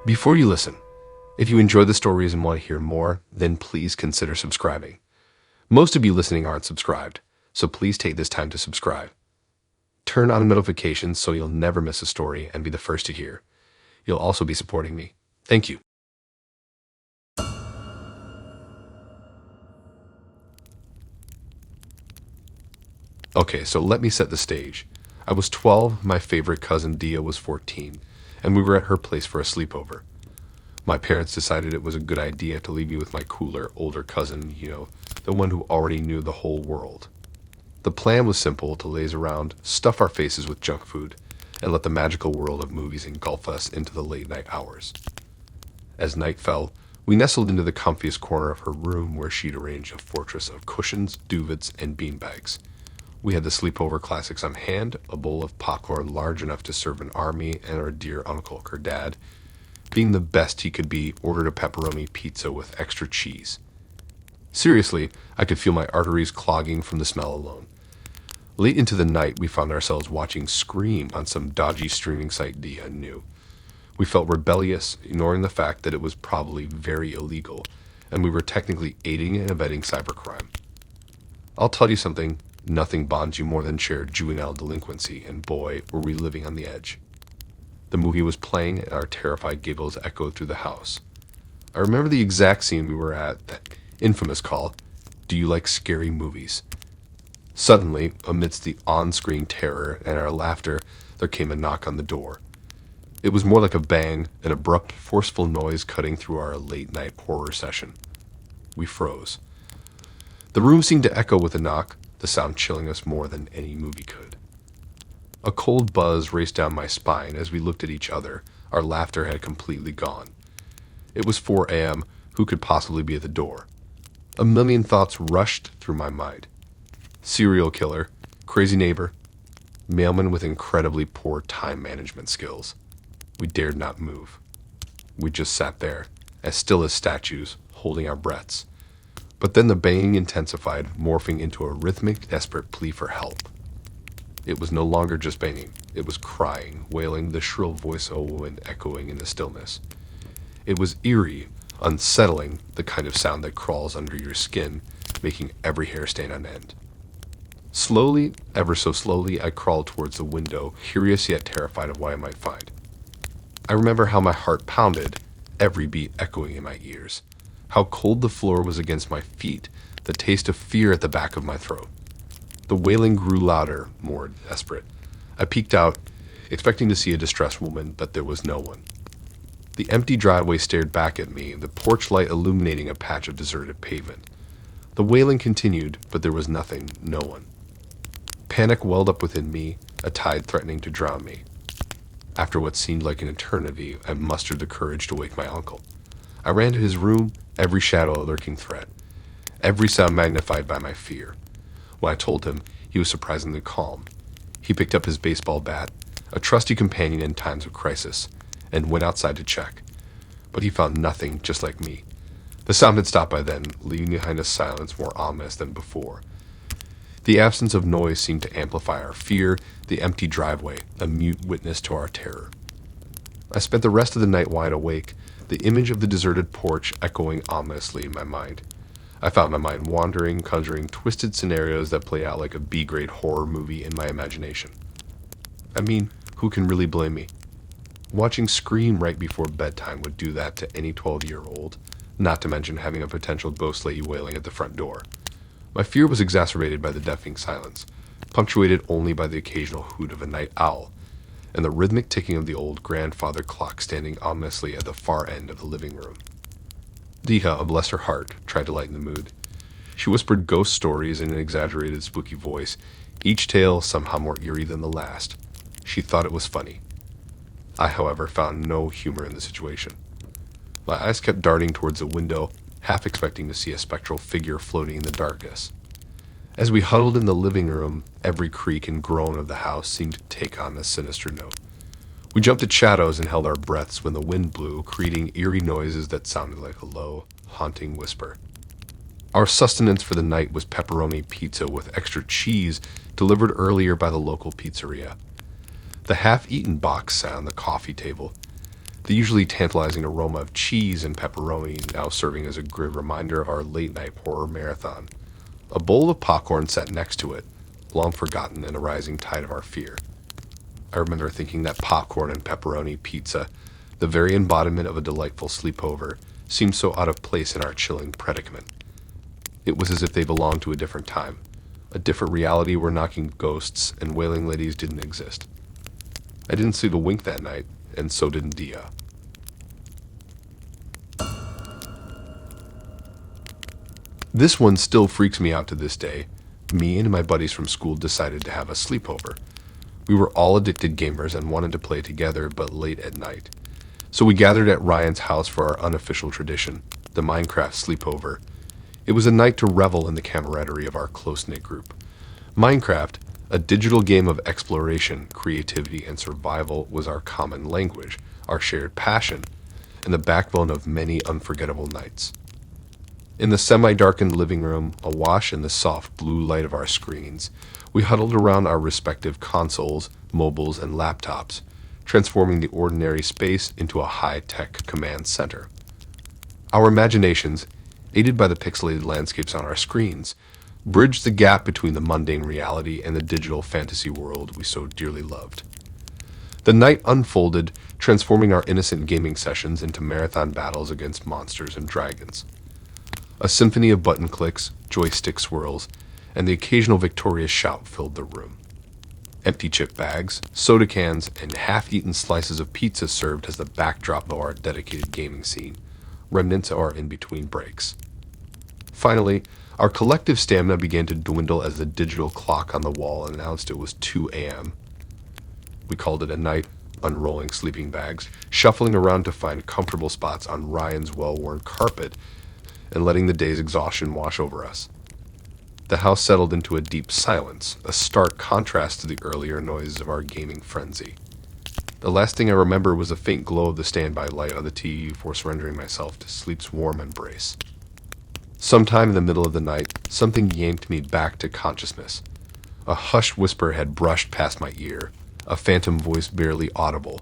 Before you listen, if you enjoy the stories and want to hear more, then please consider subscribing. Most of you listening aren't subscribed, so please take this time to subscribe. Turn on notifications so you'll never miss a story and be the first to hear. You'll also be supporting me. Thank you. Okay, so let me set the stage. I was 12, my favorite cousin Dia was 14, and we were at her place for a sleepover. My parents decided it was a good idea to leave me with my cooler, older cousin, the one who already knew the whole world. The plan was simple: to laze around, stuff our faces with junk food, and let the magical world of movies engulf us into the late night hours. As night fell, we nestled into the comfiest corner of her room where she'd arranged a fortress of cushions, duvets, and beanbags. We had the sleepover classics on hand, a bowl of popcorn large enough to serve an army, and our dear uncle, her dad, being the best he could be, ordered a pepperoni pizza with extra cheese. Seriously, I could feel my arteries clogging from the smell alone. Late into the night, we found ourselves watching Scream on some dodgy streaming site Dia knew. We felt rebellious, ignoring the fact that it was probably very illegal, and we were technically aiding and abetting cybercrime. I'll tell you something, nothing bonds you more than shared juvenile delinquency, and boy, were we living on the edge. The movie was playing, and our terrified giggles echoed through the house. I remember the exact scene we were at, that infamous call, "Do you like scary movies?" Suddenly, amidst the on-screen terror and our laughter, there came a knock on the door. It was more like a bang, an abrupt, forceful noise cutting through our late-night horror session. We froze. The room seemed to echo with the knock, the sound chilling us more than any movie could. A cold buzz raced down my spine as we looked at each other. Our laughter had completely gone. It was 4 a.m. Who could possibly be at the door? A million thoughts rushed through my mind. Serial killer, crazy neighbor, mailman with incredibly poor time management skills. We dared not move. We just sat there, as still as statues, holding our breaths. But then the banging intensified, morphing into a rhythmic, desperate plea for help. It was no longer just banging. It was crying, wailing, the shrill voice of a woman echoing in the stillness. It was eerie, unsettling, the kind of sound that crawls under your skin, making every hair stand on end. Slowly, ever so slowly, I crawled towards the window, curious yet terrified of what I might find. I remember how my heart pounded, every beat echoing in my ears, how cold the floor was against my feet, the taste of fear at the back of my throat. The wailing grew louder, more desperate. I peeked out, expecting to see a distressed woman, but there was no one. The empty driveway stared back at me, the porch light illuminating a patch of deserted pavement. The wailing continued, but there was nothing, no one. Panic welled up within me, a tide threatening to drown me. After what seemed like an eternity, I mustered the courage to wake my uncle. I ran to his room, every shadow a lurking threat, every sound magnified by my fear. When I told him, he was surprisingly calm. He picked up his baseball bat, a trusty companion in times of crisis, and went outside to check. But he found nothing, just like me. The sound had stopped by then, leaving behind a silence more ominous than before. The absence of noise seemed to amplify our fear, the empty driveway, a mute witness to our terror. I spent the rest of the night wide awake, the image of the deserted porch echoing ominously in my mind. I found my mind wandering, conjuring twisted scenarios that play out like a B-grade horror movie in my imagination. I mean, who can really blame me? Watching Scream right before bedtime would do that to any 12-year-old, not to mention having a potential ghost lady wailing at the front door. My fear was exacerbated by the deafening silence, punctuated only by the occasional hoot of a night owl, and the rhythmic ticking of the old grandfather clock standing ominously at the far end of the living room. Dia, bless her heart, tried to lighten the mood. She whispered ghost stories in an exaggerated, spooky voice, each tale somehow more eerie than the last. She thought it was funny. I, however, found no humor in the situation. My eyes kept darting towards the window, half expecting to see a spectral figure floating in the darkness. As we huddled in the living room, every creak and groan of the house seemed to take on a sinister note. We jumped at shadows and held our breaths when the wind blew, creating eerie noises that sounded like a low, haunting whisper. Our sustenance for the night was pepperoni pizza with extra cheese delivered earlier by the local pizzeria. The half-eaten box sat on the coffee table. the usually tantalizing aroma of cheese and pepperoni now serving as a grim reminder of our late-night horror marathon. A bowl of popcorn sat next to it, long forgotten in a rising tide of our fear. I remember thinking that popcorn and pepperoni pizza, the very embodiment of a delightful sleepover, seemed so out of place in our chilling predicament. It was as if they belonged to a different time, a different reality where knocking ghosts and wailing ladies didn't exist. I didn't sleep a wink that night, and so didn't Dia. This one still freaks me out to this day. Me and my buddies from school decided to have a sleepover. We were all addicted gamers and wanted to play together, but late at night. So we gathered at Ryan's house for our unofficial tradition, the Minecraft sleepover. It was a night to revel in the camaraderie of our close-knit group. Minecraft, a digital game of exploration, creativity, and survival, was our common language, our shared passion, and the backbone of many unforgettable nights. In the semi-darkened living room, awash in the soft blue light of our screens, we huddled around our respective consoles, mobiles, and laptops, transforming the ordinary space into a high-tech command center. Our imaginations, aided by the pixelated landscapes on our screens, bridged the gap between the mundane reality and the digital fantasy world we so dearly loved. The night unfolded, transforming our innocent gaming sessions into marathon battles against monsters and dragons. A symphony of button clicks, joystick swirls, and the occasional victorious shout filled the room. Empty chip bags, soda cans, and half-eaten slices of pizza served as the backdrop of our dedicated gaming scene, remnants of our in-between breaks. Finally, our collective stamina began to dwindle as the digital clock on the wall announced it was 2 a.m. We called it a night, unrolling sleeping bags, shuffling around to find comfortable spots on Ryan's well-worn carpet, and letting the day's exhaustion wash over us. The house settled into a deep silence, a stark contrast to the earlier noises of our gaming frenzy. The last thing I remember was the faint glow of the standby light on the TV before surrendering myself to sleep's warm embrace. Sometime in the middle of the night, something yanked me back to consciousness. A hushed whisper had brushed past my ear, a phantom voice barely audible.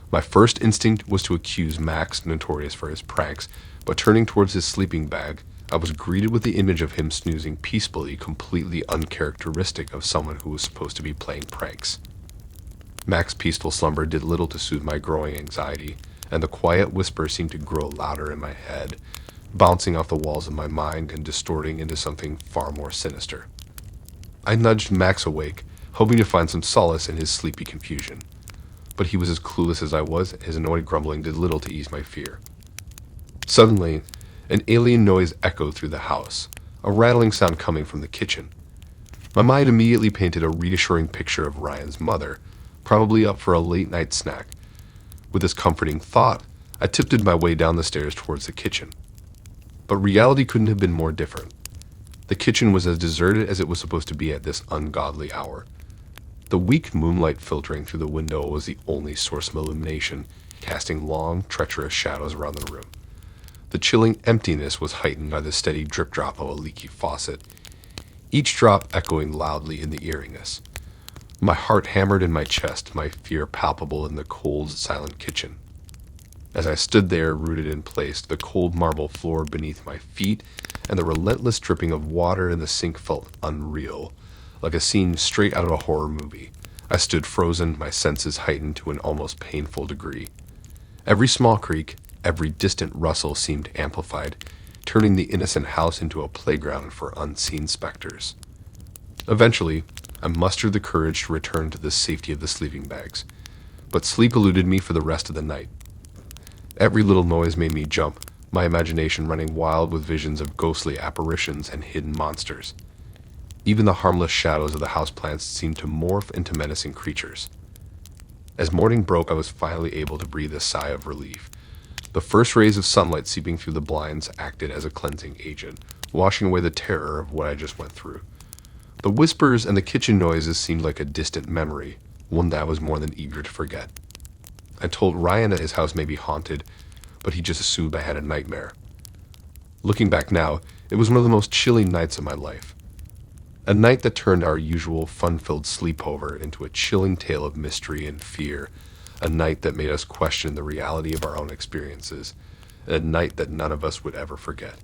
My first instinct was to accuse Max, notorious for his pranks, but turning towards his sleeping bag, I was greeted with the image of him snoozing peacefully, completely uncharacteristic of someone who was supposed to be playing pranks. Max's peaceful slumber did little to soothe my growing anxiety, and the quiet whisper seemed to grow louder in my head, bouncing off the walls of my mind and distorting into something far more sinister. I nudged Max awake, hoping to find some solace in his sleepy confusion. But he was as clueless as I was, and his annoyed grumbling did little to ease my fear. Suddenly, an alien noise echoed through the house, a rattling sound coming from the kitchen. My mind immediately painted a reassuring picture of Ryan's mother, probably up for a late-night snack. With this comforting thought, I tiptoed my way down the stairs towards the kitchen. But reality couldn't have been more different. The kitchen was as deserted as it was supposed to be at this ungodly hour. The weak moonlight filtering through the window was the only source of illumination, casting long, treacherous shadows around the room. The chilling emptiness was heightened by the steady drip-drop of a leaky faucet, each drop echoing loudly in the eeriness. My heart hammered in my chest, my fear palpable in the cold, silent kitchen. As I stood there, rooted in place, the cold marble floor beneath my feet and the relentless dripping of water in the sink felt unreal, like a scene straight out of a horror movie. I stood frozen, my senses heightened to an almost painful degree. Every small creak, every distant rustle seemed amplified, turning the innocent house into a playground for unseen specters. Eventually, I mustered the courage to return to the safety of the sleeping bags, but sleep eluded me for the rest of the night. Every little noise made me jump, my imagination running wild with visions of ghostly apparitions and hidden monsters. Even the harmless shadows of the houseplants seemed to morph into menacing creatures. As morning broke, I was finally able to breathe a sigh of relief. The first rays of sunlight seeping through the blinds acted as a cleansing agent, washing away the terror of what I just went through. The whispers and the kitchen noises seemed like a distant memory, one that I was more than eager to forget. I told Ryan that his house may be haunted, but he just assumed I had a nightmare. Looking back now, it was one of the most chilling nights of my life. A night that turned our usual fun-filled sleepover into a chilling tale of mystery and fear, a night that made us question the reality of our own experiences, a night that none of us would ever forget.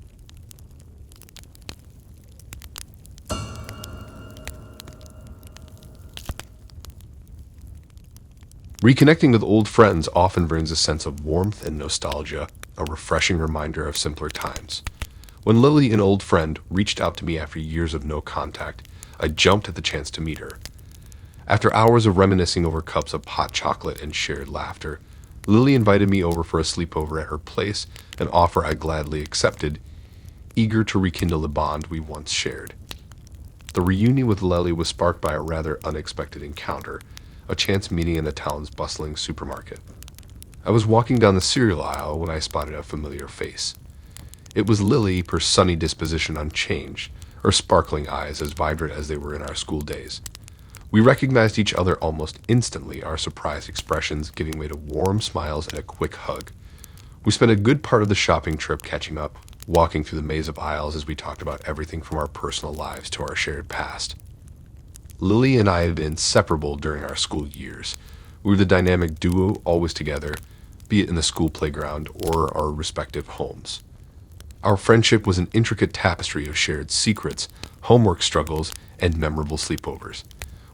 Reconnecting with old friends often brings a sense of warmth and nostalgia, a refreshing reminder of simpler times. When Lily, an old friend, reached out to me after years of no contact, I jumped at the chance to meet her. After hours of reminiscing over cups of hot chocolate and shared laughter, Lily invited me over for a sleepover at her place, an offer I gladly accepted, eager to rekindle the bond we once shared. The reunion with Lily was sparked by a rather unexpected encounter, a chance meeting in the town's bustling supermarket. I was walking down the cereal aisle when I spotted a familiar face. It was Lily, her sunny disposition unchanged, her sparkling eyes as vibrant as they were in our school days. We recognized each other almost instantly, our surprised expressions giving way to warm smiles and a quick hug. We spent a good part of the shopping trip catching up, walking through the maze of aisles as we talked about everything from our personal lives to our shared past. Lily and I had been inseparable during our school years. We were the dynamic duo, always together, be it in the school playground or our respective homes. Our friendship was an intricate tapestry of shared secrets, homework struggles, and memorable sleepovers.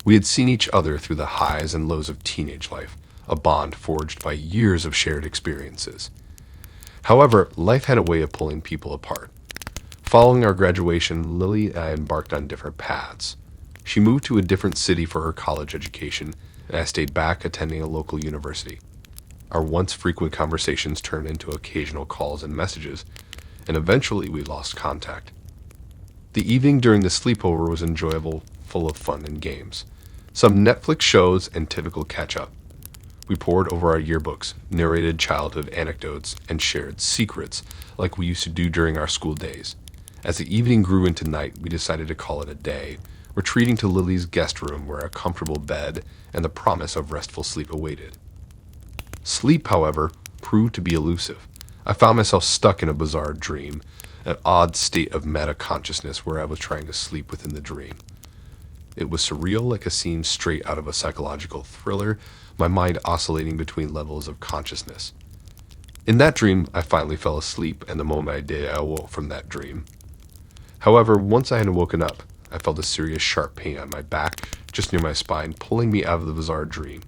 We had seen each other through the highs and lows of teenage life, a bond forged by years of shared experiences. However, life had a way of pulling people apart. Following our graduation, Lily and I embarked on different paths. She moved to a different city for her college education, and I stayed back attending a local university. Our once frequent conversations turned into occasional calls and messages, and eventually we lost contact. The evening during the sleepover was enjoyable, full of fun and games. Some Netflix shows and typical catch-up. We pored over our yearbooks, narrated childhood anecdotes, and shared secrets like we used to do during our school days. As the evening grew into night, we decided to call it a day, retreating to Lily's guest room where a comfortable bed and the promise of restful sleep awaited. Sleep, however, proved to be elusive. I found myself stuck in a bizarre dream, an odd state of meta-consciousness where I was trying to sleep within the dream. It was surreal, like a scene straight out of a psychological thriller, my mind oscillating between levels of consciousness. In that dream, I finally fell asleep, and the moment I did, I awoke from that dream. However, once I had woken up, I felt a serious sharp pain on my back, just near my spine, pulling me out of the bizarre dream.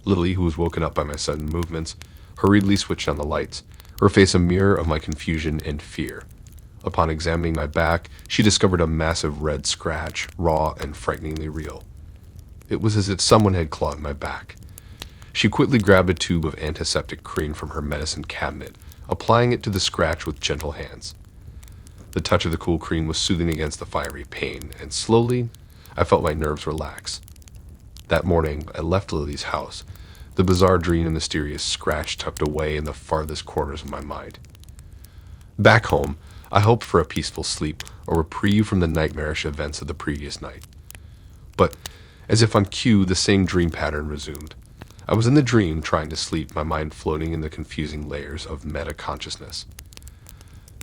Lily, who was woken up by my sudden movements, hurriedly switched on the lights, her face a mirror of my confusion and fear. Upon examining my back, she discovered a massive red scratch, raw and frighteningly real. It was as if someone had clawed my back. She quickly grabbed a tube of antiseptic cream from her medicine cabinet, applying it to the scratch with gentle hands. The touch of the cool cream was soothing against the fiery pain, and slowly, I felt my nerves relax. That morning, I left Lily's house, the bizarre dream and mysterious scratch tucked away in the farthest corners of my mind. Back home, I hoped for a peaceful sleep, a reprieve from the nightmarish events of the previous night. But, as if on cue, the same dream pattern resumed. I was in the dream, trying to sleep, my mind floating in the confusing layers of meta-consciousness.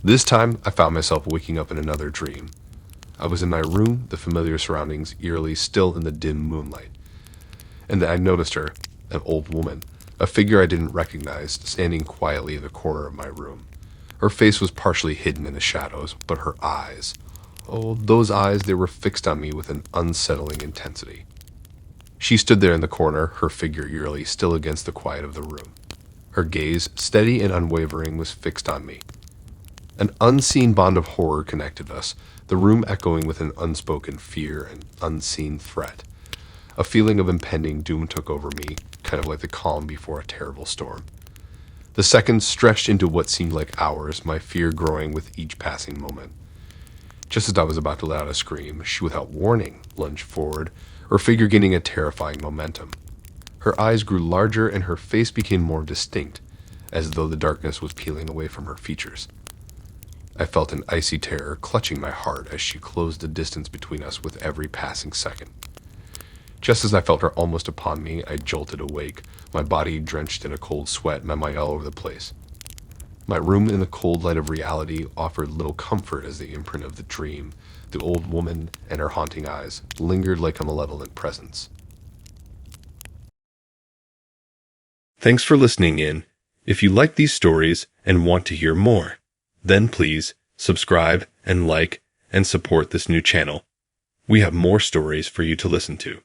This time, I found myself waking up in another dream. I was in my room, the familiar surroundings eerily still in the dim moonlight. And then I noticed her, an old woman, a figure I didn't recognize, standing quietly in the corner of my room. Her face was partially hidden in the shadows, but her eyes, oh, those eyes, they were fixed on me with an unsettling intensity. She stood there in the corner, her figure eerily still against the quiet of the room. Her gaze, steady and unwavering, was fixed on me. An unseen bond of horror connected us, the room echoing with an unspoken fear and unseen threat. A feeling of impending doom took over me, kind of like the calm before a terrible storm. The seconds stretched into what seemed like hours, my fear growing with each passing moment. Just as I was about to let out a scream, she, without warning, lunged forward, her figure gaining a terrifying momentum. Her eyes grew larger and her face became more distinct, as though the darkness was peeling away from her features. I felt an icy terror clutching my heart as she closed the distance between us with every passing second. Just as I felt her almost upon me, I jolted awake, my body drenched in a cold sweat, my mind all over the place. My room in the cold light of reality offered little comfort as the imprint of the dream, the old woman and her haunting eyes, lingered like a malevolent presence. Thanks for listening in. If you like these stories and want to hear more, then please subscribe and like and support this new channel. We have more stories for you to listen to.